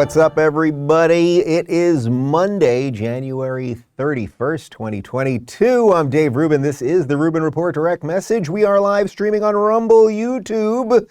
what's up, everybody? It is Monday, January 31st, 2022. I'm Dave Rubin. This is the Rubin Report Direct Message. We are live streaming on Rumble, YouTube,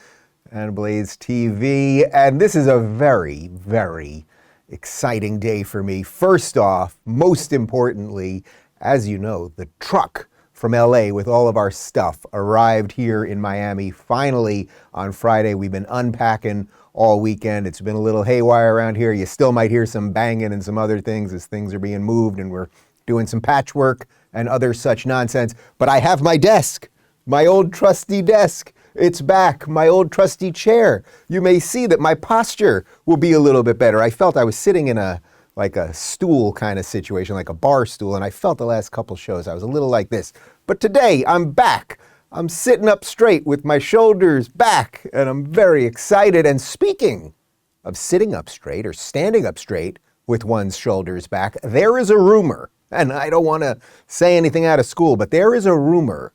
and BlazeTV. And this is a very, very exciting day for me. First off, most importantly, as you know, the truck from LA with all of our stuff arrived here in Miami. Finally, on Friday, we've been unpacking all weekend. It's been a little haywire around here. You still might hear some banging and some other things as things are being moved and we're doing some patchwork and other such nonsense. But I have my desk, my old trusty desk. It's back, my old trusty chair. You may see that my posture will be a little bit better. I felt I was sitting in a stool kind of situation, like a bar stool, and I felt the last couple shows I was a little like this. But today I'm back. I'm sitting up straight with my shoulders back, and I'm very excited. And speaking of sitting up straight or standing up straight with one's shoulders back, there is a rumor, and I don't want to say anything out of school, but there is a rumor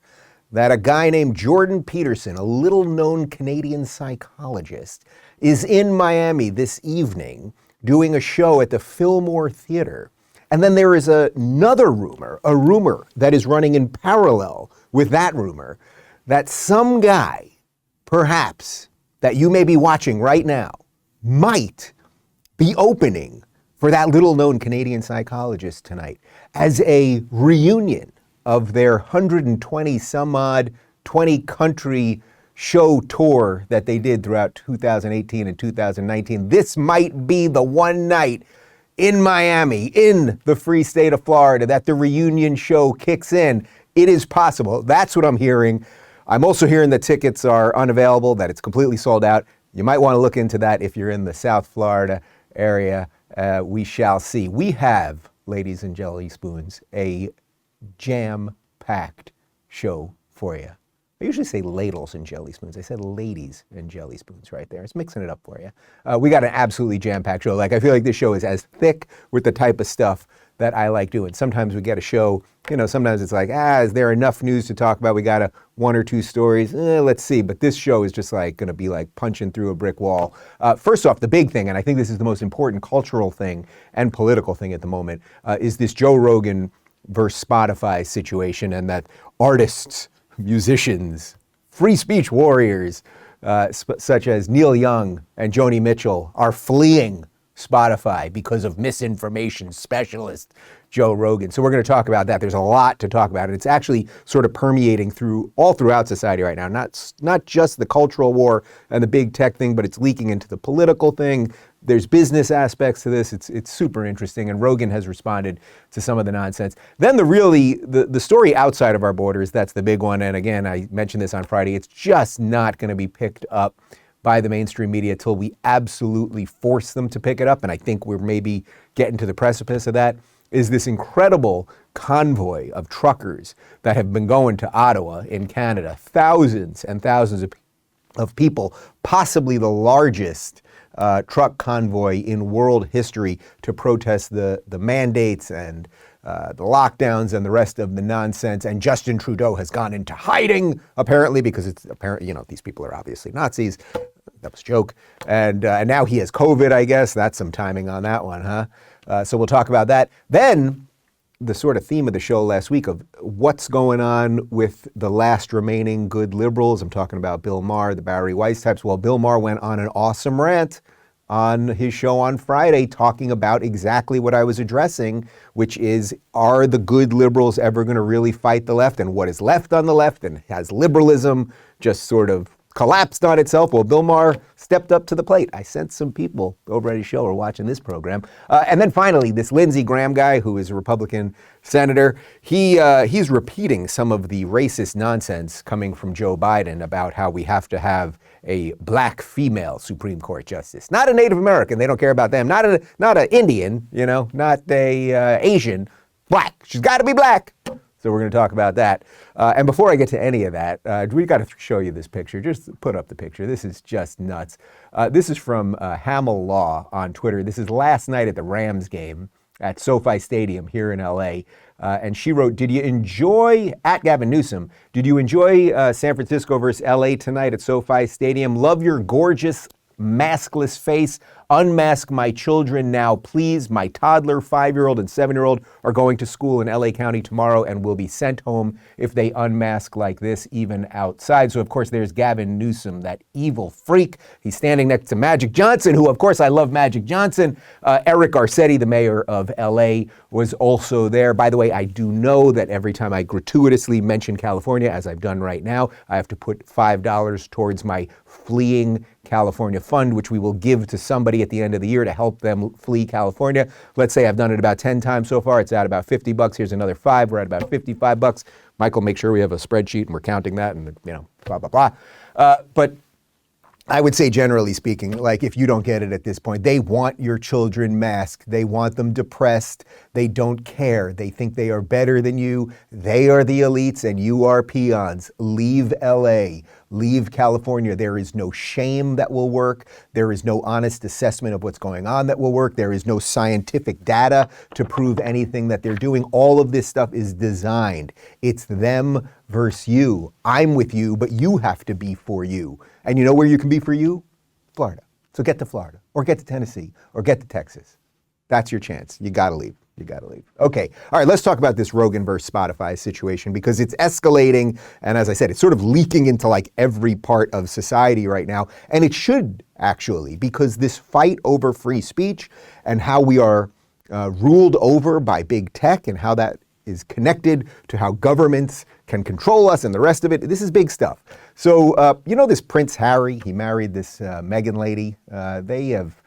that a guy named Jordan Peterson, a little-known Canadian psychologist, is in Miami this evening doing a show at the Fillmore Theater. And then there is another rumor, a rumor that is running in parallel with that rumor, that some guy, perhaps, that you may be watching right now, might be opening for that little-known Canadian psychologist tonight as a reunion of their 120-some-odd, 20-country show tour that they did throughout 2018 and 2019. This might be the one night in Miami, in the free state of Florida, that the reunion show kicks in. It is possible. That's what I'm hearing. I'm also hearing that tickets are unavailable, that it's completely sold out. You might want to look into that if you're in the South Florida area. We shall see. We have, ladies and jelly spoons, a jam-packed show for you. I usually say ladles and jelly spoons. I said ladies and jelly spoons right there. It's mixing it up for you. We got an absolutely jam-packed show. I feel like this show is as thick with the type of stuff that I like doing. Sometimes we get a show, sometimes it's like, is there enough news to talk about? We got one or two stories. Let's see. But this show is just going to be punching through a brick wall. First off, the big thing, and I think this is the most important cultural thing and political thing at the moment, is this Joe Rogan versus Spotify situation, and that artists, musicians, free speech warriors, such as Neil Young and Joni Mitchell, are fleeing Spotify because of misinformation specialist Joe Rogan. So we're going to talk about that. There's a lot to talk about, and it's actually sort of permeating throughout society right now. Not just the cultural war and the big tech thing, but it's leaking into the political thing. There's business aspects to this. It's super interesting, and Rogan has responded to some of the nonsense. Then the story outside of our borders, that's the big one. And again, I mentioned this on Friday, it's just not going to be picked up by the mainstream media till we absolutely force them to pick it up. And I think we're maybe getting to the precipice of that, is this incredible convoy of truckers that have been going to Ottawa in Canada, thousands and thousands of people, possibly the largest truck convoy in world history, to protest the mandates and the lockdowns and the rest of the nonsense. And Justin Trudeau has gone into hiding, apparently, because it's apparent, these people are obviously Nazis. That was a joke. And now he has COVID, I guess. That's some timing on that one, huh? So we'll talk about that. Then the sort of theme of the show last week of what's going on with the last remaining good liberals. I'm talking about Bill Maher, the Barry Weiss types. Well, Bill Maher went on an awesome rant on his show on Friday talking about exactly what I was addressing, which is, are the good liberals ever going to really fight the left? And what is left on the left? And has liberalism just sort of collapsed on itself? Well, Bill Maher stepped up to the plate. I sensed some people over at his show are watching this program. And then finally, this Lindsey Graham guy, who is a Republican senator, he's repeating some of the racist nonsense coming from Joe Biden about how we have to have a black female Supreme Court justice. Not a Native American. They don't care about them. Not an Indian, not a Asian. Black. She's got to be black. So we're going to talk about that. And before I get to any of that, we got to show you this picture. Just put up the picture. This is just nuts. This is from Hamel Law on Twitter. This is last night at the Rams game at SoFi Stadium here in LA. And she wrote, did you enjoy, at Gavin Newsom, did you enjoy San Francisco versus LA tonight at SoFi Stadium? Love your gorgeous, maskless face Unmask my children now, please. My toddler, 5-year-old and 7-year-old are going to school in LA County tomorrow and will be sent home if they unmask like this, even outside. So, of course, there's Gavin Newsom, that evil freak. He's standing next to Magic Johnson, who, of course, I love Magic Johnson. Eric Garcetti, the mayor of LA, was also there. By the way, I do know that every time I gratuitously mention California, as I've done right now, I have to put $5 towards my Fleeing California fund, which we will give to somebody at the end of the year to help them flee California. Let's say I've done it about 10 times so far. It's at about $50. Here's another 5. We're at about $55. Michael, make sure we have a spreadsheet and we're counting that and, blah, blah, blah. But I would say, generally speaking, like, if you don't get it at this point, they want your children masked. They want them depressed. They don't care. They think they are better than you. They are the elites and you are peons. Leave LA. Leave California. There is no shame that will work. There is no honest assessment of what's going on that will work. There is no scientific data to prove anything that they're doing. All of this stuff is designed. It's them versus you. I'm with you, but you have to be for you. And you know where you can be for you? Florida. So get to Florida, or get to Tennessee, or get to Texas. That's your chance. You gotta leave. You gotta leave. Okay, all right, let's talk about this Rogan versus Spotify situation, because it's escalating, and as I said, it's sort of leaking into like every part of society right now, and it should actually, because this fight over free speech and how we are ruled over by big tech and how that is connected to how governments can control us and the rest of it. This is big stuff. So, this Prince Harry, he married this Meghan lady. They have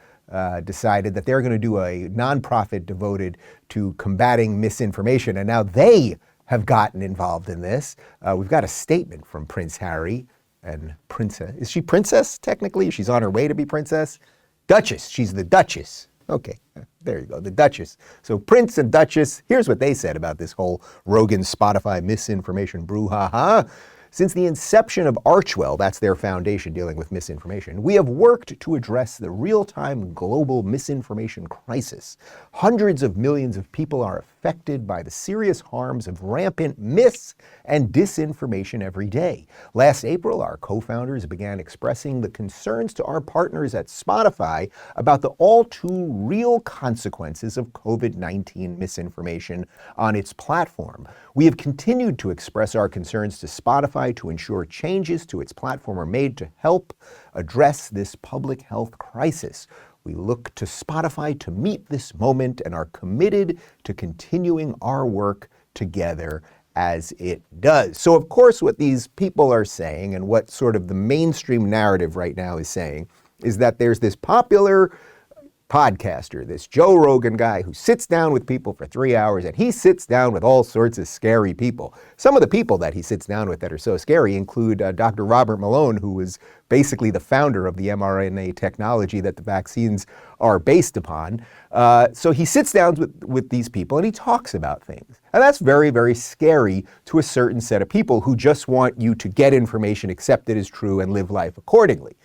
decided that they're going to do a nonprofit devoted to combating misinformation. And now they have gotten involved in this. We've got a statement from Prince Harry and Princess. Is she princess, technically? She's on her way to be princess? Duchess. She's the Duchess. Okay, there you go, the Duchess. So Prince and Duchess, here's what they said about this whole Rogan Spotify misinformation brouhaha. Since the inception of Archwell, that's their foundation dealing with misinformation, we have worked to address the real-time global misinformation crisis. Hundreds of millions of people are affected by the serious harms of rampant mis- and disinformation every day. Last April, our co-founders began expressing the concerns to our partners at Spotify about the all-too-real consequences of COVID-19 misinformation on its platform. We have continued to express our concerns to Spotify to ensure changes to its platform are made to help address this public health crisis. We look to Spotify to meet this moment and are committed to continuing our work together as it does. So, of course, what these people are saying, and what sort of the mainstream narrative right now is saying, is that there's this popular podcaster, this Joe Rogan guy, who sits down with people for 3 hours, and he sits down with all sorts of scary people. Some of the people that he sits down with that are so scary include Dr. Robert Malone, who was basically the founder of the mRNA technology that the vaccines are based upon. So he sits down with these people and he talks about things. And that's very, very scary to a certain set of people who just want you to get information, accept it as true, and live life accordingly.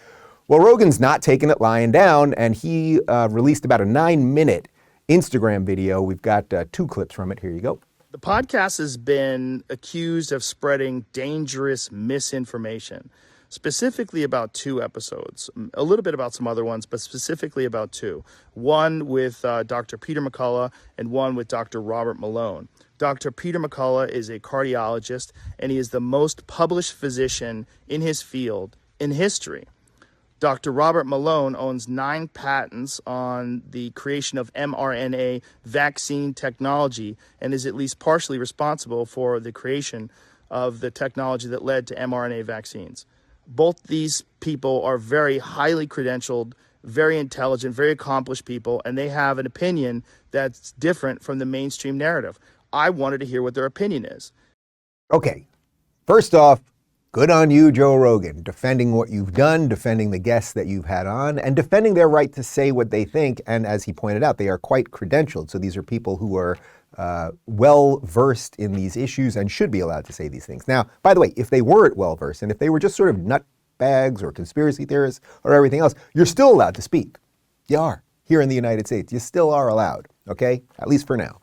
Well, Rogan's not taking it lying down, and he released about a 9-minute Instagram video. We've got 2 clips from it. Here you go. The podcast has been accused of spreading dangerous misinformation, specifically about 2 episodes, a little bit about some other ones, but specifically about 2. One with Dr. Peter McCullough and one with Dr. Robert Malone. Dr. Peter McCullough is a cardiologist, and he is the most published physician in his field in history. Dr. Robert Malone owns 9 patents on the creation of mRNA vaccine technology and is at least partially responsible for the creation of the technology that led to mRNA vaccines. Both these people are very highly credentialed, very intelligent, very accomplished people, and they have an opinion that's different from the mainstream narrative. I wanted to hear what their opinion is. Okay, first off, good on you, Joe Rogan, defending what you've done, defending the guests that you've had on, and defending their right to say what they think. And as he pointed out, they are quite credentialed. So these are people who are well-versed in these issues and should be allowed to say these things. Now, by the way, if they weren't well-versed and if they were just sort of nutbags or conspiracy theorists or everything else, you're still allowed to speak. You are. Here in the United States, you still are allowed, okay? At least for now.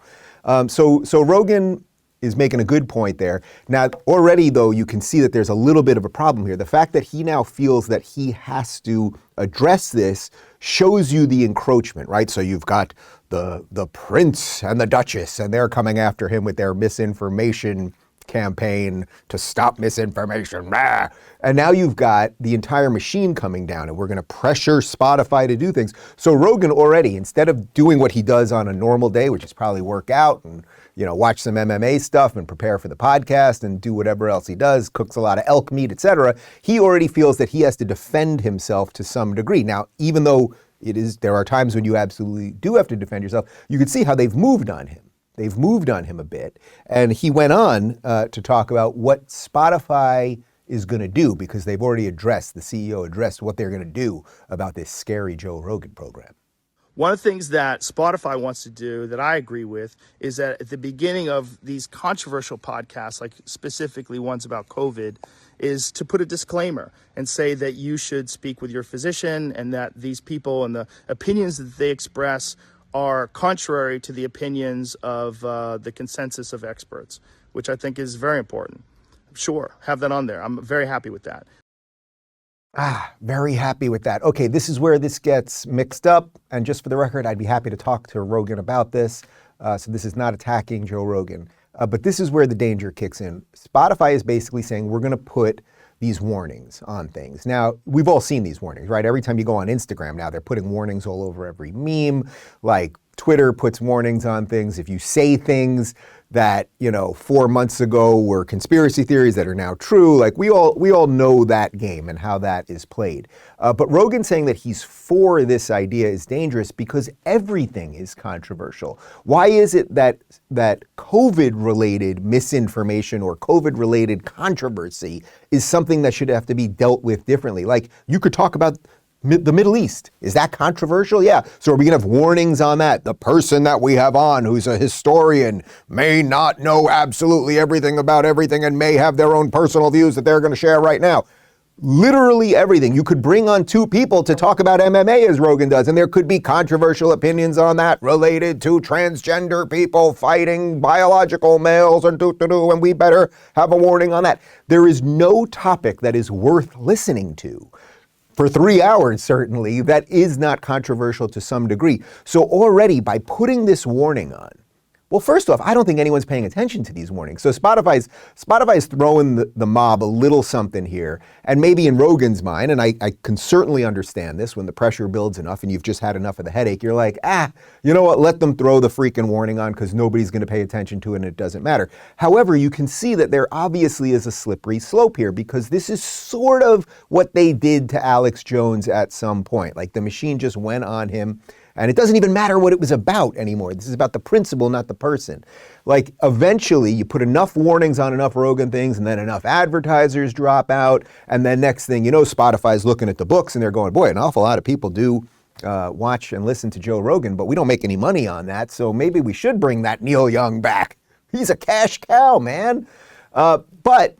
So Rogan is making a good point there. Now, already, though, you can see that there's a little bit of a problem here. The fact that he now feels that he has to address this shows you the encroachment, right? So you've got the prince and the duchess, and they're coming after him with their misinformation campaign to stop misinformation. Blah. And now you've got the entire machine coming down, and we're going to pressure Spotify to do things. So Rogan already, instead of doing what he does on a normal day, which is probably work out and watch some MMA stuff and prepare for the podcast and do whatever else he does, cooks a lot of elk meat, etc., he already feels that he has to defend himself to some degree. Now, even though there are times when you absolutely do have to defend yourself, you can see how they've moved on him. They've moved on him a bit. And he went on to talk about what Spotify is going to do, because they've already the CEO addressed what they're going to do about this scary Joe Rogan program. One of the things that Spotify wants to do that I agree with is that at the beginning of these controversial podcasts, like specifically ones about COVID, is to put a disclaimer and say that you should speak with your physician, and that these people and the opinions that they express are contrary to the opinions of the consensus of experts, which I think is very important. Sure, have that on there. I'm very happy with that. Very happy with that. Okay, this is where this gets mixed up. And just for the record, I'd be happy to talk to Rogan about this. So this is not attacking Joe Rogan. But this is where the danger kicks in. Spotify is basically saying we're going to put these warnings on things. Now, we've all seen these warnings, right? Every time you go on Instagram now, they're putting warnings all over every meme. Like Twitter puts warnings on things. If you say things that 4 months ago were conspiracy theories that are now true, like we all know that game and how that is played. But Rogan saying that he's for this idea is dangerous because everything is controversial. Why is it that COVID-related misinformation or COVID-related controversy is something that should have to be dealt with differently? Like, you could talk about the Middle East. Is that controversial? Yeah. So are we going to have warnings on that? The person that we have on, who's a historian, may not know absolutely everything about everything and may have their own personal views that they're going to share right now. Literally everything. You could bring on two people to talk about MMA as Rogan does, and there could be controversial opinions on that related to transgender people fighting biological males and and we better have a warning on that. There is no topic that is worth listening to for 3 hours, certainly, that is not controversial to some degree. So already by putting this warning on, well, first off, I don't think anyone's paying attention to these warnings. So Spotify's throwing the mob a little something here, and maybe in Rogan's mind, and I can certainly understand this, when the pressure builds enough and you've just had enough of the headache, you're like, you know what, let them throw the freaking warning on because nobody's going to pay attention to it and it doesn't matter. However, you can see that there obviously is a slippery slope here, because this is sort of what they did to Alex Jones at some point. Like, the machine just went on him. And it doesn't even matter what it was about anymore. This is about the principle, not the person. Like, eventually you put enough warnings on enough Rogan things, and then enough advertisers drop out. And then next thing you know, Spotify's looking at the books and they're going, boy, an awful lot of people do watch and listen to Joe Rogan, but we don't make any money on that. So maybe we should bring that Neil Young back. He's a cash cow, man. But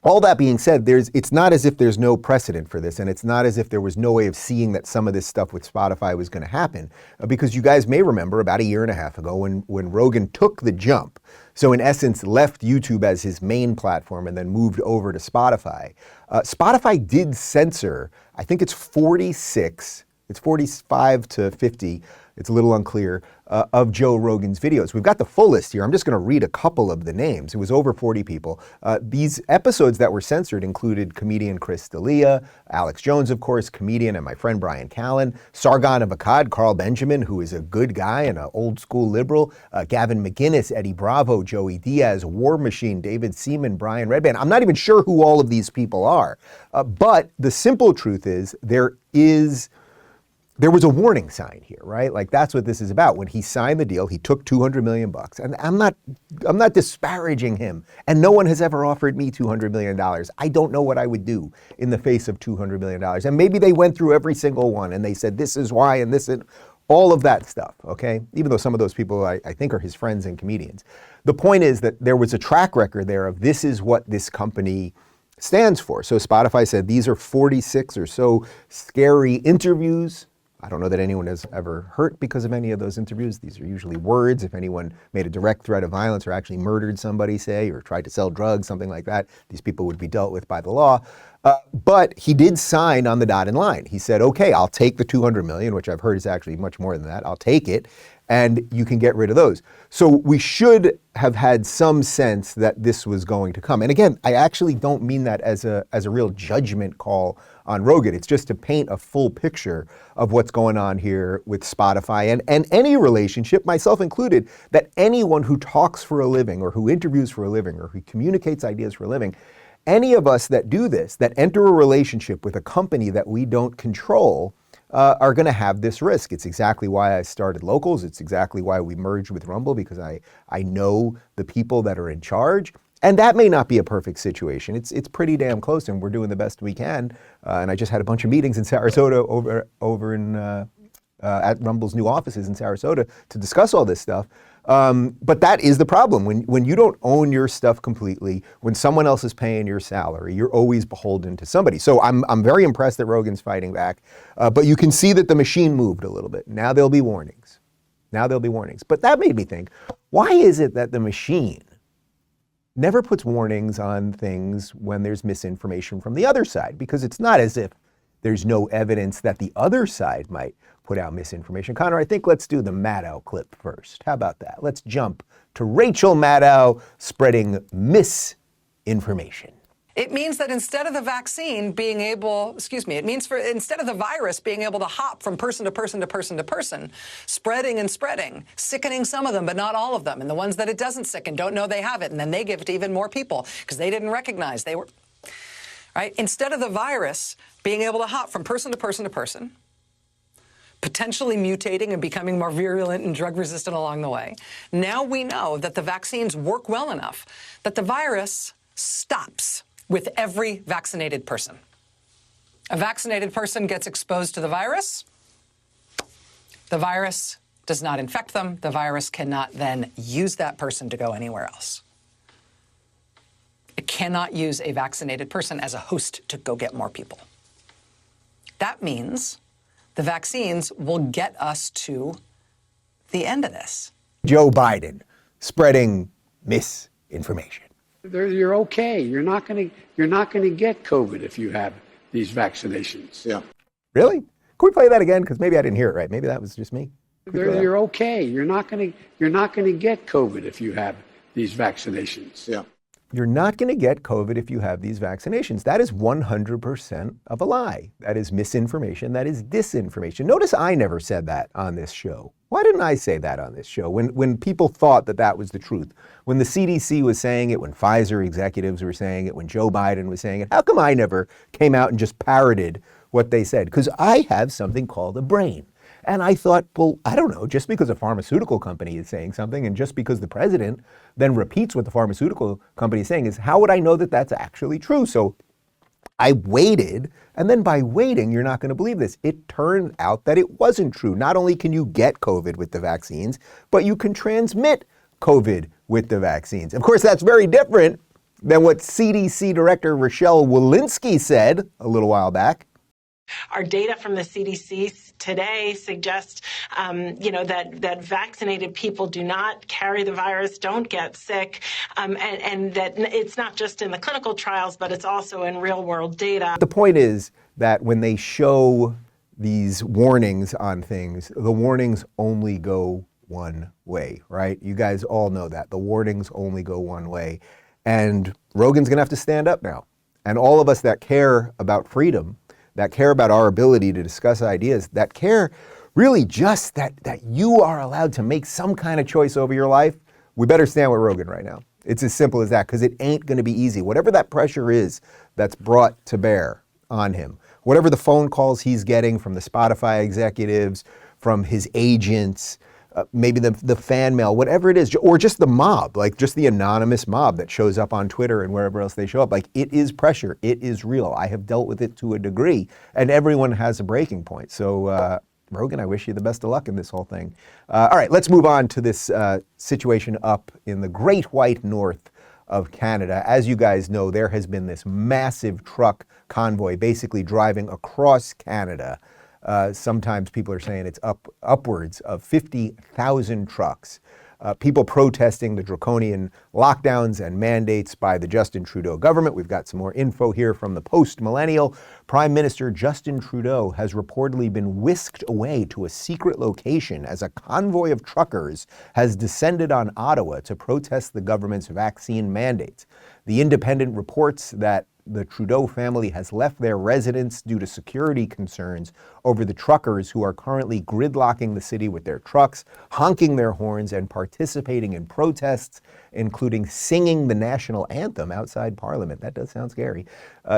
all that being said, it's not as if there's no precedent for this, and it's not as if there was no way of seeing that some of this stuff with Spotify was going to happen, because you guys may remember about a year and a half ago when Rogan took the jump, so in essence left YouTube as his main platform and then moved over to Spotify. Spotify did censor, I think it's 45 to 50, it's a little unclear, of Joe Rogan's videos. We've got the full list here. I'm just going to read a couple of the names. It was over 40 people. These episodes that were censored included comedian Chris D'Elia, Alex Jones, of course, comedian and my friend Brian Caylin, Sargon of Akkad, Carl Benjamin, who is a good guy and an old school liberal, Gavin McInnes, Eddie Bravo, Joey Diaz, War Machine, David Seaman, Brian Redband. I'm not even sure who all of these people are. But the simple truth is there was a warning sign here, right? Like, that's what this is about. When he signed the deal, he took $200 million, and I'm not disparaging him. And no one has ever offered me $200 million. I don't know what I would do in the face of $200 million. And maybe they went through every single one and they said, this is why, and this and all of that stuff, okay? Even though some of those people I think are his friends and comedians. The point is that there was a track record there of this is what this company stands for. So Spotify said these are 46 or so scary interviews I don't know that anyone has ever hurt because of any of those interviews. These are usually words. If anyone made a direct threat of violence or actually murdered somebody, say, or tried to sell drugs, something like that, these people would be dealt with by the law. But he did sign on the dotted line. He said, okay, I'll take the 200 million, which I've heard is actually much more than that. I'll take it, and you can get rid of those. So we should have had some sense that this was going to come. And again, I actually don't mean that as a real judgment call on Rogan. It's just to paint a full picture of what's going on here with Spotify and any relationship, myself included, that anyone who talks for a living or who interviews for a living or who communicates ideas for a living, any of us that do this, that enter a relationship with a company that we don't control, are going to have this risk. It's exactly why I started Locals. It's exactly why we merged with Rumble, because I know the people that are in charge. And that may not be a perfect situation. It's pretty damn close, and we're doing the best we can. And I just had a bunch of meetings in Sarasota over in at Rumble's new offices in Sarasota to discuss all this stuff. But that is the problem. When you don't own your stuff completely, when someone else is paying your salary, you're always beholden to somebody. So I'm very impressed that Rogan's fighting back. But you can see that the machine moved a little bit. Now there'll be warnings. But that made me think, why is it that the machine never puts warnings on things when there's misinformation from the other side? Because it's not as if there's no evidence that the other side might put out misinformation. Connor, I think let's do the Maddow clip first. How about that? Let's jump to Rachel Maddow spreading misinformation. It means that instead of the vaccine being able, instead of the virus being able to hop from person to person to person to person, spreading and spreading, sickening some of them, but not all of them. And the ones that it doesn't sicken don't know they have it. And then they give it to even more people because they didn't recognize they were, right? Instead of the virus being able to hop from person to person to person, potentially mutating and becoming more virulent and drug resistant along the way, now we know that the vaccines work well enough that the virus stops with every vaccinated person. A vaccinated person gets exposed to the virus does not infect them. The virus cannot then use that person to go anywhere else. It cannot use a vaccinated person as a host to go get more people. That means the vaccines will get us to the end of this. Joe Biden spreading misinformation. You're okay. You're not going to get COVID if you have these vaccinations. Yeah. Really? Can we play that again? Because maybe I didn't hear it right. Maybe that was just me. You're okay. You're not going to get COVID if you have these vaccinations. Yeah. You're not going to get COVID if you have these vaccinations. That is 100% of a lie. That is misinformation. That is disinformation. Notice I never said that on this show. Why didn't I say that on this show when people thought that that was the truth? When the CDC was saying it, when Pfizer executives were saying it, when Joe Biden was saying it, how come I never came out and just parroted what they said? Because I have something called a brain. And I thought, well, I don't know, just because a pharmaceutical company is saying something and just because the president then repeats what the pharmaceutical company is saying, is how would I know that that's actually true? So I waited, and then by waiting, you're not going to believe this. It turned out that it wasn't true. Not only can you get COVID with the vaccines, but you can transmit COVID with the vaccines. Of course, that's very different than what CDC Director Rochelle Walensky said a little while back. Our data from the CDC today suggests, that vaccinated people do not carry the virus, don't get sick, and that it's not just in the clinical trials, but it's also in real-world data. The point is that when they show these warnings on things, the warnings only go one way, right? You guys all know that. The warnings only go one way. And Rogan's going to have to stand up now. And all of us that care about freedom, that care about our ability to discuss ideas, that care really just that you are allowed to make some kind of choice over your life, we better stand with Rogan right now. It's as simple as that, because it ain't going to be easy. Whatever that pressure is that's brought to bear on him, whatever the phone calls he's getting from the Spotify executives, from his agents, maybe the fan mail, whatever it is, or just the mob, like just the anonymous mob that shows up on Twitter and wherever else they show up. Like, it is pressure. It is real. I have dealt with it to a degree, and everyone has a breaking point. So, Rogan, I wish you the best of luck in this whole thing. All right, let's move on to this situation up in the great white north of Canada. As you guys know, there has been this massive truck convoy basically driving across Canada Sometimes people are saying it's upwards of 50,000 trucks. People protesting the draconian lockdowns and mandates by the Justin Trudeau government. We've got some more info here from the post-millennial. Prime Minister Justin Trudeau has reportedly been whisked away to a secret location as a convoy of truckers has descended on Ottawa to protest the government's vaccine mandates. The Independent reports that the Trudeau family has left their residence due to security concerns over the truckers who are currently gridlocking the city with their trucks, honking their horns, and participating in protests, including singing the national anthem outside Parliament. That does sound scary.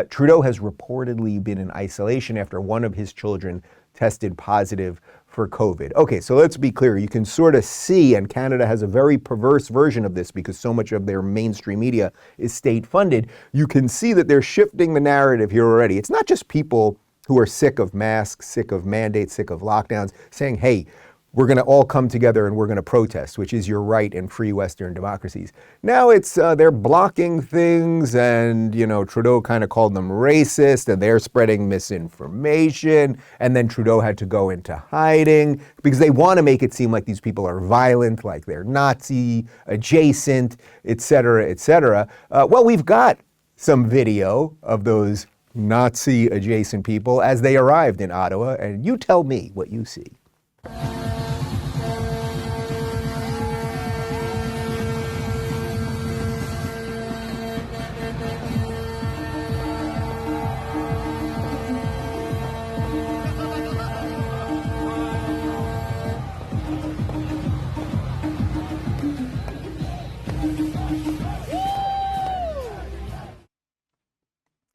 Trudeau has reportedly been in isolation after one of his children tested positive for COVID. Okay, so let's be clear. You can sort of see, and Canada has a very perverse version of this because so much of their mainstream media is state funded. You can see that they're shifting the narrative here already. It's not just people who are sick of masks, sick of mandates, sick of lockdowns, saying, hey, we're going to all come together and we're going to protest, which is your right in free Western democracies. Now it's they're blocking things, and Trudeau kind of called them racist, and they're spreading misinformation, and then Trudeau had to go into hiding because they want to make it seem like these people are violent, like they're Nazi adjacent, et cetera, et cetera. Well, we've got some video of those Nazi adjacent people as they arrived in Ottawa, and you tell me what you see.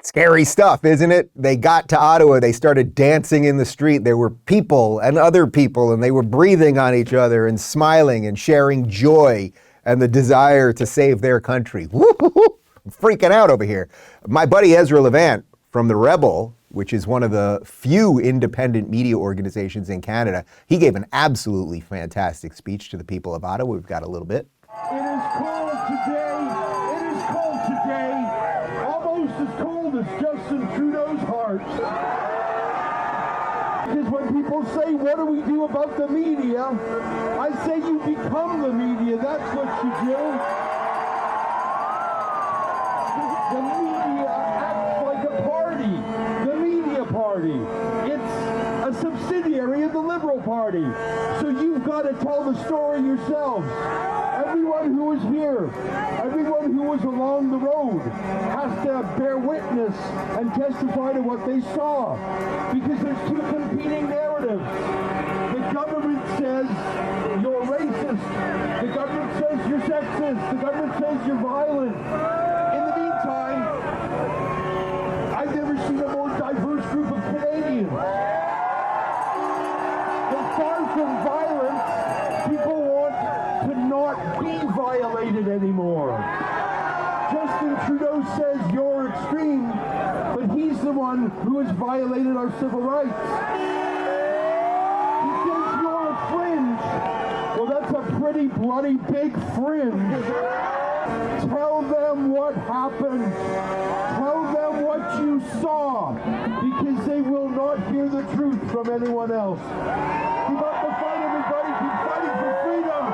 Scary stuff, isn't it? They got to Ottawa, they started dancing in the street. There were people and other people, and they were breathing on each other and smiling and sharing joy and the desire to save their country. Woo-hoo-hoo. I'm freaking out over here. My buddy Ezra Levant from The Rebel, which is one of the few independent media organizations in Canada, he gave an absolutely fantastic speech to the people of Ottawa. We've got a little bit. It is cold today. It is cold today. Almost as cold as Justin Trudeau's heart. Because when people say, what do we do about the media? I say you become the media. That's what you do. The media acts like a party. The media party. It's a subsidiary of the Liberal Party. So you've got to tell the story yourselves. Everyone who was here, everyone who was along the road has to bear witness and testify to what they saw. Because there's two competing narratives. The government says you're racist. The government says you're sexist. The government says you're violent. In the meantime, I've never seen a more diverse group of Canadians. And far from violence, people want to not be violated anymore. Justin Trudeau says you're extreme, but he's the one who has violated our civil rights. He says you're a fringe. Well, that's a pretty bloody big fringe. Tell them what happened. Tell them what you saw, because they will not hear the truth from anyone else. Keep up the fight, everybody. Keep fighting for freedom.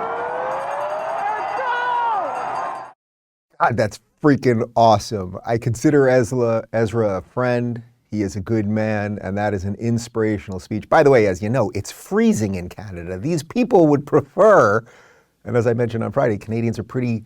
God, that's freaking awesome. I consider Ezra a friend. He is a good man, and that is an inspirational speech. By the way, as you know, it's freezing in Canada. These people would prefer, and as I mentioned on Friday, Canadians are pretty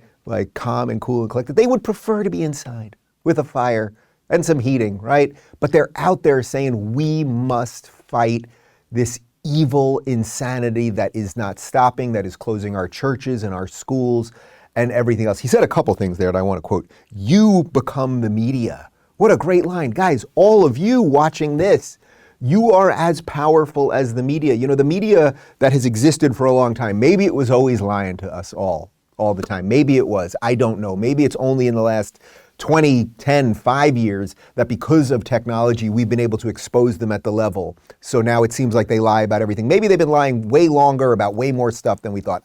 calm and cool and collected. They would prefer to be inside with a fire and some heating, right? But they're out there saying we must fight this evil insanity that is not stopping, that is closing our churches and our schools and everything else. He said a couple things there that I want to quote. You become the media. What a great line. Guys, all of you watching this, you are as powerful as the media. You know, the media that has existed for a long time, maybe it was always lying to us all the time. Maybe it was. I don't know. Maybe it's only in the last 20, 10, 5 years that because of technology, we've been able to expose them at the level. So now it seems like they lie about everything. Maybe they've been lying way longer about way more stuff than we thought.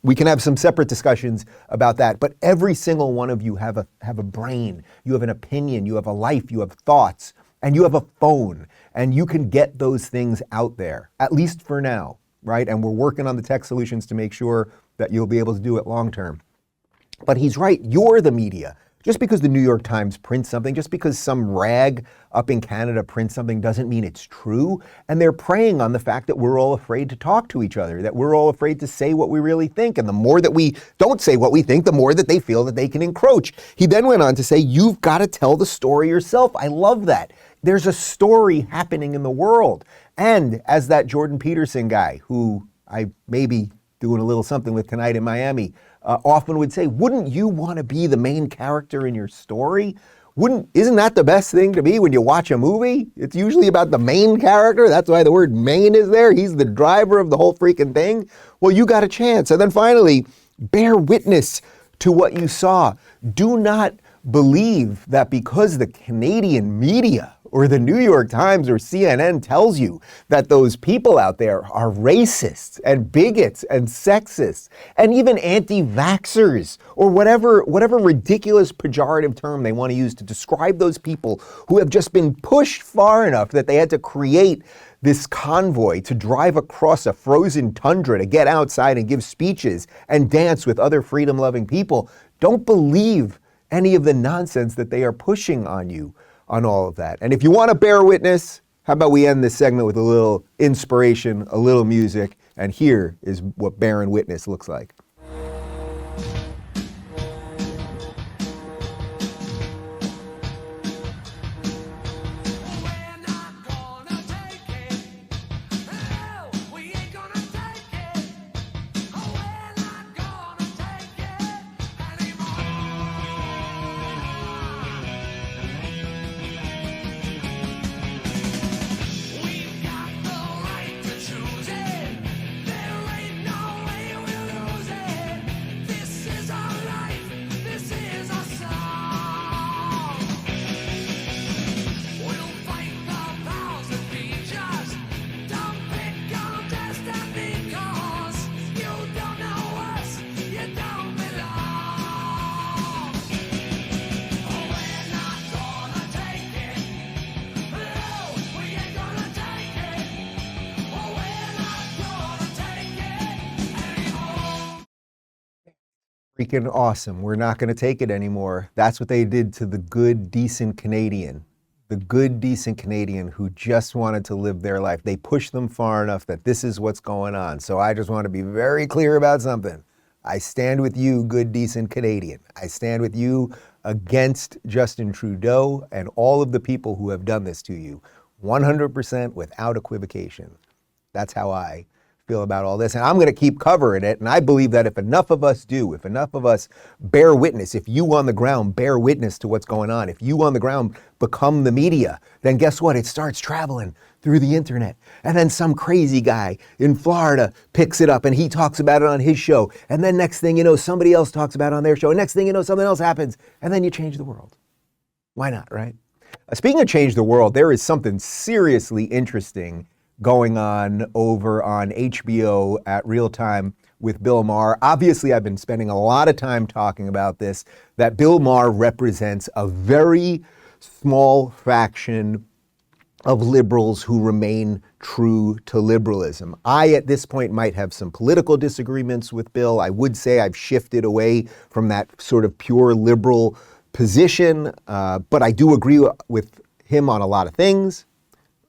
We can have some separate discussions about that, but every single one of you have a brain, you have an opinion, you have a life, you have thoughts, and you have a phone, and you can get those things out there, at least for now, right? And we're working on the tech solutions to make sure that you'll be able to do it long term. But he's right, you're the media. Just because the New York Times prints something, just because some rag up in Canada prints something doesn't mean it's true. And they're preying on the fact that we're all afraid to talk to each other, that we're all afraid to say what we really think. And the more that we don't say what we think, the more that they feel that they can encroach. He then went on to say, you've got to tell the story yourself. I love that. There's a story happening in the world. And as that Jordan Peterson guy, who I may be doing a little something with tonight in Miami, often would say, wouldn't you want to be the main character in your story? Isn't that the best thing to be when you watch a movie? It's usually about the main character. That's why the word main is there. He's the driver of the whole freaking thing. Well, you got a chance. And then finally, bear witness to what you saw. Do not believe that because the Canadian media or the New York Times or CNN tells you that those people out there are racists and bigots and sexists and even anti-vaxxers or whatever ridiculous pejorative term they want to use to describe those people who have just been pushed far enough that they had to create this convoy to drive across a frozen tundra to get outside and give speeches and dance with other freedom-loving people. Don't believe any of the nonsense that they are pushing on you on all of that. And if you want to bear witness, how about we end this segment with a little inspiration, a little music, and here is what bearing witness looks like. Freaking awesome. We're not going to take it anymore. That's what they did to the good, decent Canadian. The good, decent Canadian who just wanted to live their life. They pushed them far enough that this is what's going on. So I just want to be very clear about something. I stand with you, good, decent Canadian. I stand with you against Justin Trudeau and all of the people who have done this to you. 100% without equivocation. That's how I feel about all this. And I'm going to keep covering it. And I believe that if enough of us do, if enough of us bear witness, if you on the ground bear witness to what's going on, if you on the ground become the media, then guess what? It starts traveling through the internet. And then some crazy guy in Florida picks it up and he talks about it on his show. And then next thing you know, somebody else talks about it on their show. And next thing you know, something else happens. And then you change the world. Why not, right? Speaking of change the world, there is something seriously interesting going on over on HBO at Real Time with Bill Maher. Obviously, I've been spending a lot of time talking about this, that Bill Maher represents a very small fraction of liberals who remain true to liberalism. I, at this point, might have some political disagreements with Bill. I would say I've shifted away from that sort of pure liberal position, but I do agree with him on a lot of things.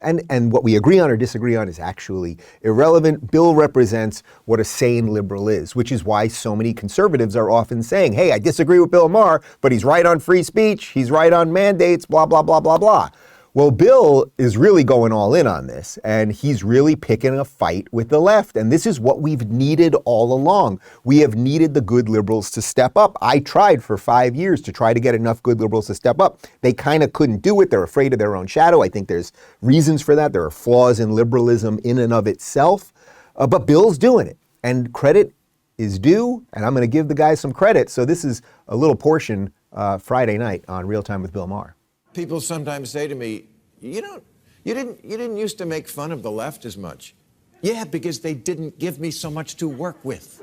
And what we agree on or disagree on is actually irrelevant. Bill represents what a sane liberal is, which is why so many conservatives are often saying, hey, I disagree with Bill Maher, but he's right on free speech, he's right on mandates, blah, blah, blah, blah, blah. Well, Bill is really going all in on this, and he's really picking a fight with the left. And this is what we've needed all along. We have needed the good liberals to step up. I tried for 5 years to try to get enough good liberals to step up. They kind of couldn't do it. They're afraid of their own shadow. I think there's reasons for that. There are flaws in liberalism in and of itself. But Bill's doing it, and credit is due, and I'm going to give the guy some credit. So this is a little portion Friday night on Real Time with Bill Maher. People sometimes say to me, you didn't used to make fun of the left as much. Yeah, because they didn't give me so much to work with.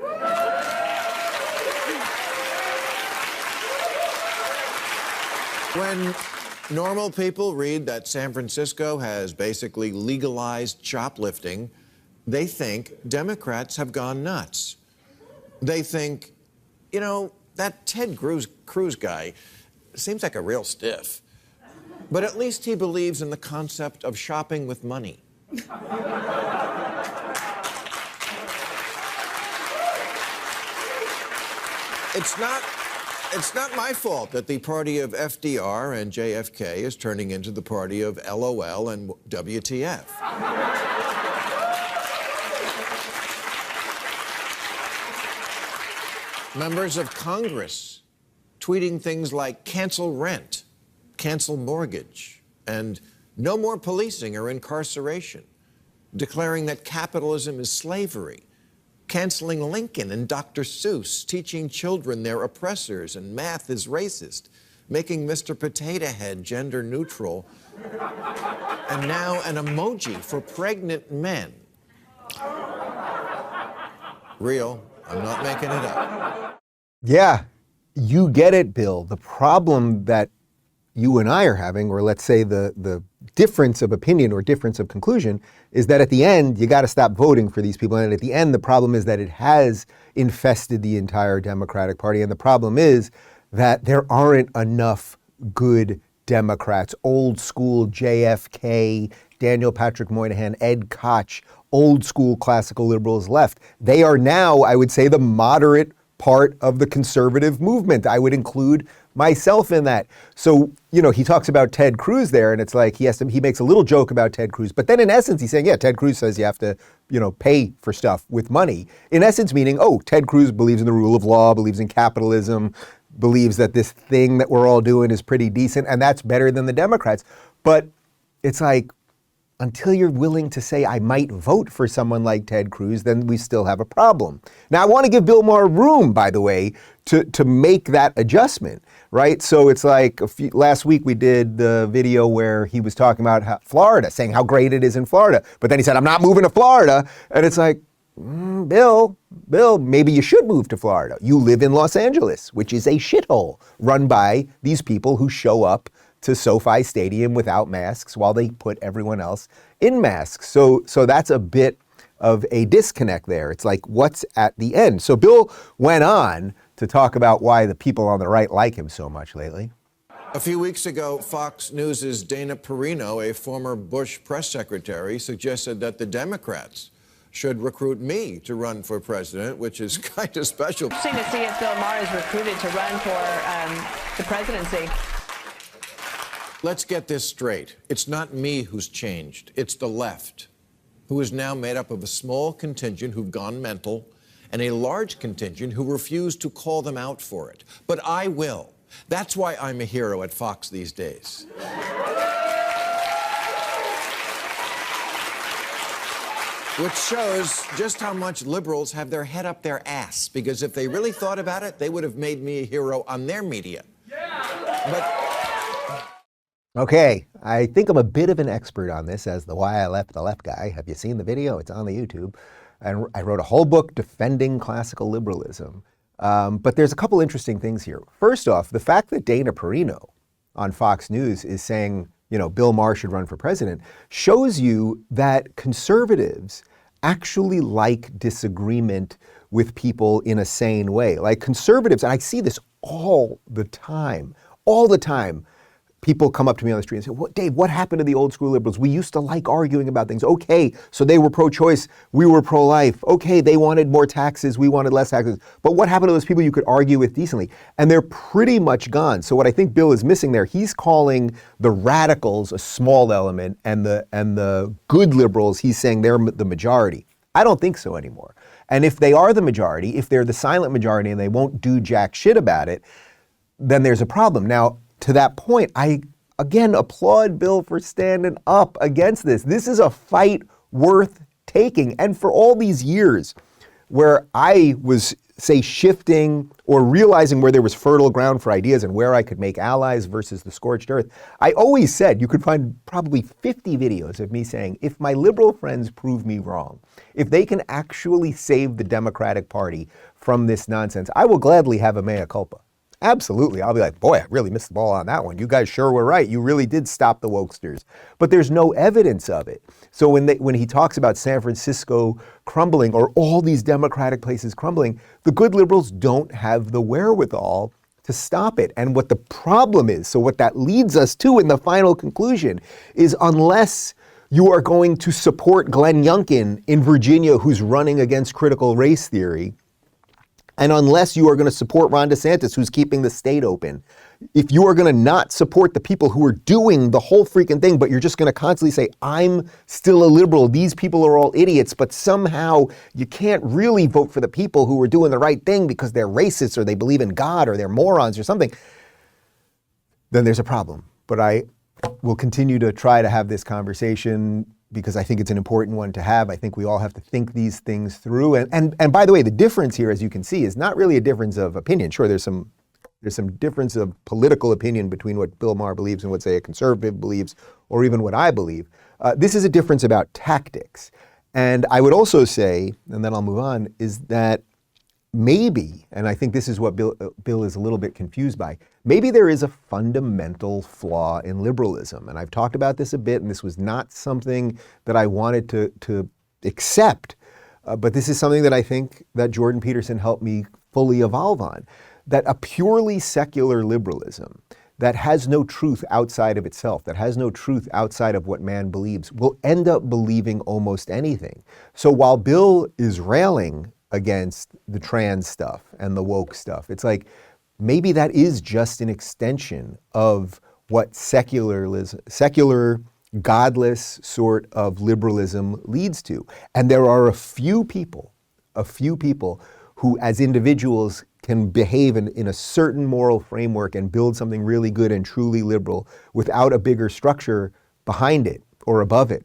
Normal people read that San Francisco has basically legalized shoplifting. They think Democrats have gone nuts. They think, you know, that Ted Cruz guy seems like a real stiff. But at least he believes in the concept of shopping with money. It's not my fault that the party of FDR and JFK is turning into the party of LOL and WTF. Members of Congress tweeting things like cancel rent, cancel mortgage, and no more policing or incarceration, declaring that capitalism is slavery, canceling Lincoln and Dr. Seuss, teaching children they're oppressors and math is racist, making Mr. Potato Head gender neutral, and now an emoji for pregnant men. Real, I'm not making it up. Yeah, you get it, Bill. The problem that you and I are having, or let's say the difference of opinion or difference of conclusion, is that at the end, you got to stop voting for these people. And at the end, the problem is that it has infested the entire Democratic Party. And the problem is that there aren't enough good Democrats, old school JFK, Daniel Patrick Moynihan, Ed Koch, old school classical liberals left. They are now, I would say, the moderate part of the conservative movement. I would include myself in that. So, you know, he talks about Ted Cruz there, and it's like he makes a little joke about Ted Cruz, but then in essence he's saying, yeah, Ted Cruz says you have to, you know, pay for stuff with money. In essence meaning, oh, Ted Cruz believes in the rule of law, believes in capitalism, believes that this thing that we're all doing is pretty decent, and that's better than the Democrats. But it's like, until you're willing to say, I might vote for someone like Ted Cruz, then we still have a problem. Now, I want to give Bill Maher room, by the way, to make that adjustment, right? So it's like last week we did the video where he was talking about Florida, saying how great it is in Florida. But then he said, I'm not moving to Florida. And it's like, Bill, maybe you should move to Florida. You live in Los Angeles, which is a shithole run by these people who show up to SoFi Stadium without masks while they put everyone else in masks. So that's a bit of a disconnect there. It's like, what's at the end? So Bill went on to talk about why the people on the right like him so much lately. A few weeks ago, Fox News' Dana Perino, a former Bush press secretary, suggested that the Democrats should recruit me to run for president, which is kind of special. Interesting to see if Bill Maher is recruited to run for the presidency. Let's get this straight. It's not me who's changed. It's the left, who is now made up of a small contingent who've gone mental and a large contingent who refuse to call them out for it. But I will. That's why I'm a hero at Fox these days. Which shows just how much liberals have their head up their ass, because if they really thought about it, they would have made me a hero on their media. But Okay, I think I'm a bit of an expert on this as the Why I Left the Left guy. Have you seen the video? It's on the YouTube. And I wrote a whole book defending classical liberalism. But there's a couple interesting things here. First off, the fact that Dana Perino on Fox News is saying, you know, Bill Maher should run for president shows you that conservatives actually like disagreement with people in a sane way. Like conservatives, and I see this all the time, people come up to me on the street and say, "What, Dave, what happened to the old school liberals? We used to like arguing about things. Okay, so they were pro-choice, we were pro-life. Okay, they wanted more taxes, we wanted less taxes. But what happened to those people you could argue with decently?" And they're pretty much gone. So what I think Bill is missing there, he's calling the radicals a small element, and the good liberals, he's saying they're the majority. I don't think so anymore. And if they are the majority, if they're the silent majority and they won't do jack shit about it, then there's a problem. Now, to that point, I again applaud Bill for standing up against this. This is a fight worth taking. And for all these years where I was, say, shifting or realizing where there was fertile ground for ideas and where I could make allies versus the scorched earth, I always said, you could find probably 50 videos of me saying, if my liberal friends prove me wrong, if they can actually save the Democratic Party from this nonsense, I will gladly have a mea culpa. Absolutely. I'll be like, boy, I really missed the ball on that one. You guys sure were right. You really did stop the wokesters. But there's no evidence of it. So when he talks about San Francisco crumbling or all these democratic places crumbling, the good liberals don't have the wherewithal to stop it. And what the problem is, so what that leads us to in the final conclusion is, unless you are going to support Glenn Youngkin in Virginia, who's running against critical race theory, and unless you are going to support Ron DeSantis, who's keeping the state open, if you are going to not support the people who are doing the whole freaking thing, but you're just going to constantly say, I'm still a liberal, these people are all idiots, but somehow you can't really vote for the people who are doing the right thing because they're racist or they believe in God or they're morons or something, then there's a problem. But I will continue to try to have this conversation because I think it's an important one to have. I think we all have to think these things through. And by the way, the difference here, as you can see, is not really a difference of opinion. Sure, there's some difference of political opinion between what Bill Maher believes and what, say, a conservative believes, or even what I believe. This is a difference about tactics. And I would also say, and then I'll move on, is that maybe, and I think this is what Bill is a little bit confused by, maybe there is a fundamental flaw in liberalism. And I've talked about this a bit, and this was not something that I wanted to accept, but this is something that I think that Jordan Peterson helped me fully evolve on, that a purely secular liberalism that has no truth outside of itself, that has no truth outside of what man believes, will end up believing almost anything. So while Bill is railing against the trans stuff and the woke stuff, it's like, maybe that is just an extension of what secular, godless sort of liberalism leads to. And there are a few people who as individuals can behave in a certain moral framework and build something really good and truly liberal without a bigger structure behind it or above it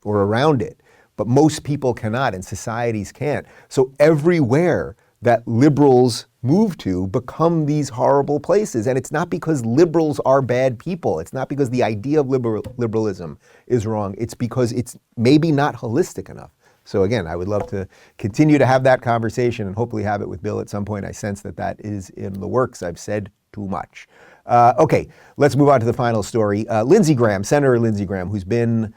or around it. But most people cannot, and societies can't. So everywhere that liberals move to become these horrible places. And it's not because liberals are bad people. It's not because the idea of liberalism is wrong. It's because it's maybe not holistic enough. So again, I would love to continue to have that conversation and hopefully have it with Bill at some point. I sense that is in the works. I've said too much. Okay, let's move on to the final story. Lindsey Graham, Senator Lindsey Graham, who's been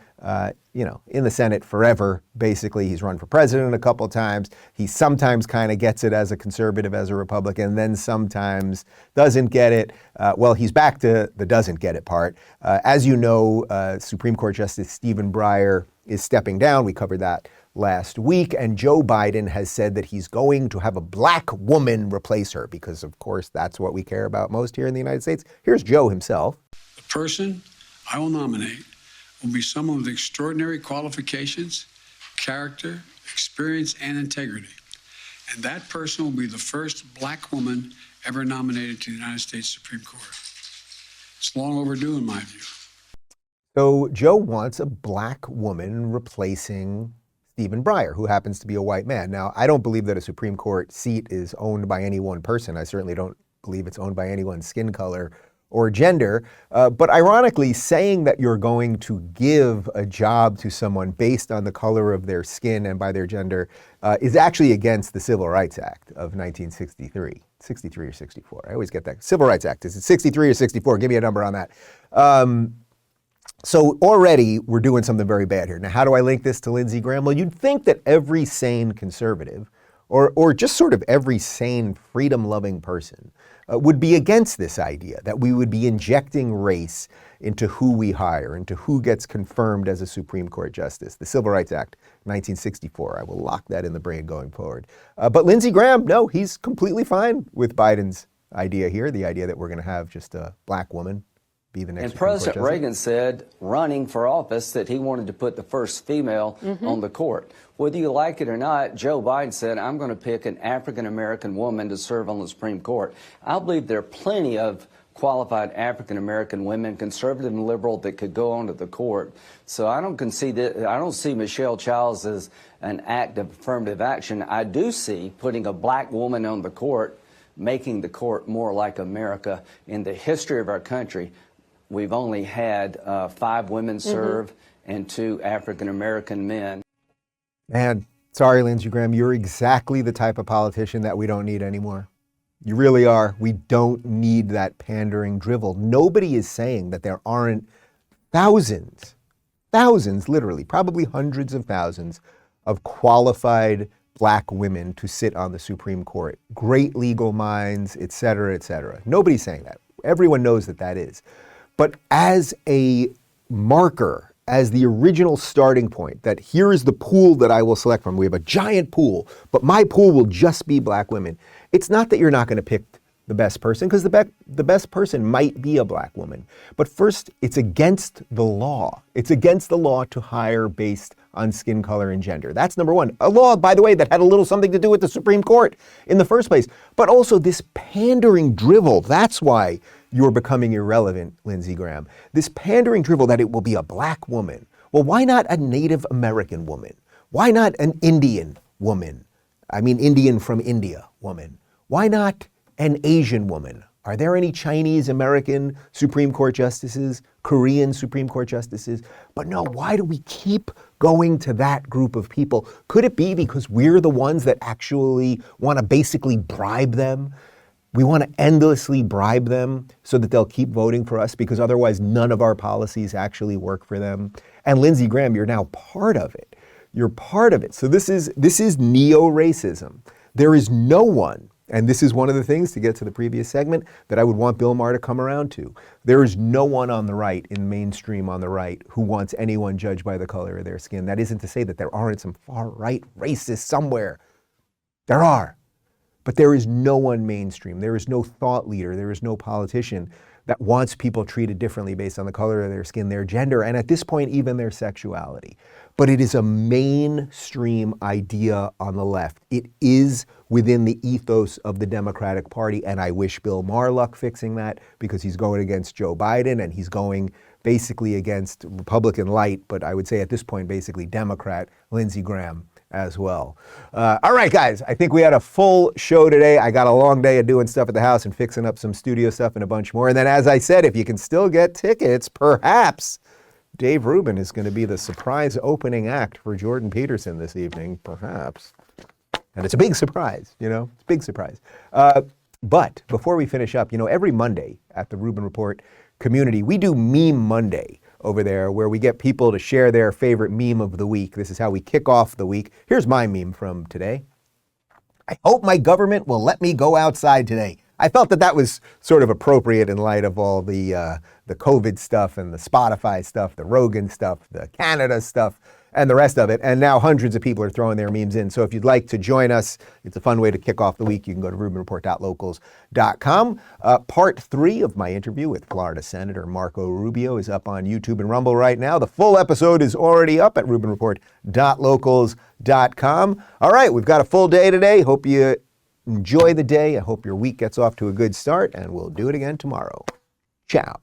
in the Senate forever, basically. He's run for president a couple of times. He sometimes kind of gets it as a conservative, as a Republican, then sometimes doesn't get it. Well, he's back to the doesn't get it part. As you know, Supreme Court Justice Stephen Breyer is stepping down. We covered that last week, and Joe Biden has said that he's going to have a black woman replace her because, of course, that's what we care about most here in the United States. Here's Joe himself. The person I will nominate will be someone with extraordinary qualifications, character, experience, and integrity. And that person will be the first black woman ever nominated to the United States Supreme Court. It's long overdue in my view. So Joe wants a black woman replacing Stephen Breyer, who happens to be a white man. Now, I don't believe that a Supreme Court seat is owned by any one person. I certainly don't believe it's owned by anyone's skin color or gender. But ironically, saying that you're going to give a job to someone based on the color of their skin and by their gender is actually against the Civil Rights Act of 1963. 63 or 64. I always get that. Civil Rights Act. Is it 63 or 64? Give me a number on that. So already we're doing something very bad here. Now, how do I link this to Lindsey Graham? Well, you'd think that every sane conservative or just sort of every sane freedom-loving person would be against this idea that we would be injecting race into who we hire, into who gets confirmed as a Supreme Court justice. The Civil Rights Act, 1964. I will lock that in the brain going forward. But Lindsey Graham, no, he's completely fine with Biden's idea here, the idea that we're going to have just a black woman be the next. And President Reagan said, running for office, that he wanted to put the first female on the court. Whether you like it or not, Joe Biden said, I'm going to pick an African-American woman to serve on the Supreme Court. I believe there are plenty of qualified African-American women, conservative and liberal, that could go onto the court. So I don't see Michelle Childs as an act of affirmative action. I do see putting a black woman on the court, making the court more like America. In the history of our country, we've only had 5 women serve and 2 African-American men. Man, sorry, Lindsey Graham, you're exactly the type of politician that we don't need anymore. You really are. We don't need that pandering drivel. Nobody is saying that there aren't thousands, literally, probably hundreds of thousands of qualified black women to sit on the Supreme Court. Great legal minds, et cetera, et cetera. Nobody's saying that. Everyone knows that that is. But as a marker, as the original starting point, that here is the pool that I will select from. We have a giant pool, but my pool will just be black women. It's not that you're not going to pick the best person, because the best person might be a black woman. But first, it's against the law. It's against the law to hire based on skin color and gender. That's number one. A law, by the way, that had a little something to do with the Supreme Court in the first place. But also this pandering drivel, that's why you're becoming irrelevant, Lindsey Graham. This pandering drivel that it will be a black woman. Well, why not a Native American woman? Why not an Indian woman? I mean, Indian from India woman. Why not an Asian woman? Are there any Chinese American Supreme Court justices, Korean Supreme Court justices? But no, why do we keep going to that group of people? Could it be because we're the ones that actually want to basically bribe them? We want to endlessly bribe them so that they'll keep voting for us, because otherwise none of our policies actually work for them. And Lindsey Graham, you're now part of it. You're part of it. So this is neo-racism. There is no one, and this is one of the things, to get to the previous segment, that I would want Bill Maher to come around to. There is no one on the right, in mainstream on the right, who wants anyone judged by the color of their skin. That isn't to say that there aren't some far-right racists somewhere. There are. But there is no one mainstream. There is no thought leader. There is no politician that wants people treated differently based on the color of their skin, their gender, and at this point, even their sexuality. But it is a mainstream idea on the left. It is within the ethos of the Democratic Party, and I wish Bill Maher luck fixing that, because he's going against Joe Biden, and he's going basically against Republican light, but I would say at this point, basically Democrat Lindsey Graham as well. All right, guys, I think we had a full show today. I got a long day of doing stuff at the house and fixing up some studio stuff and a bunch more. And then, as I said, if you can still get tickets, perhaps Dave Rubin is going to be the surprise opening act for Jordan Peterson this evening, perhaps. And it's a big surprise, it's a big surprise. But before we finish up, every Monday at the Rubin Report community, we do Meme Monday over there, where we get people to share their favorite meme of the week. This is how we kick off the week. Here's my meme from today. I hope my government will let me go outside today. I felt that was sort of appropriate in light of all the COVID stuff and the Spotify stuff, the Rogan stuff, the Canada stuff, and the rest of it. And now hundreds of people are throwing their memes in. So if you'd like to join us, it's a fun way to kick off the week. You can go to rubinreport.locals.com. Part 3 of my interview with Florida Senator Marco Rubio is up on YouTube and Rumble right now. The full episode is already up at rubinreport.locals.com. All right, we've got a full day today. Hope you enjoy the day. I hope your week gets off to a good start, and we'll do it again tomorrow. Ciao.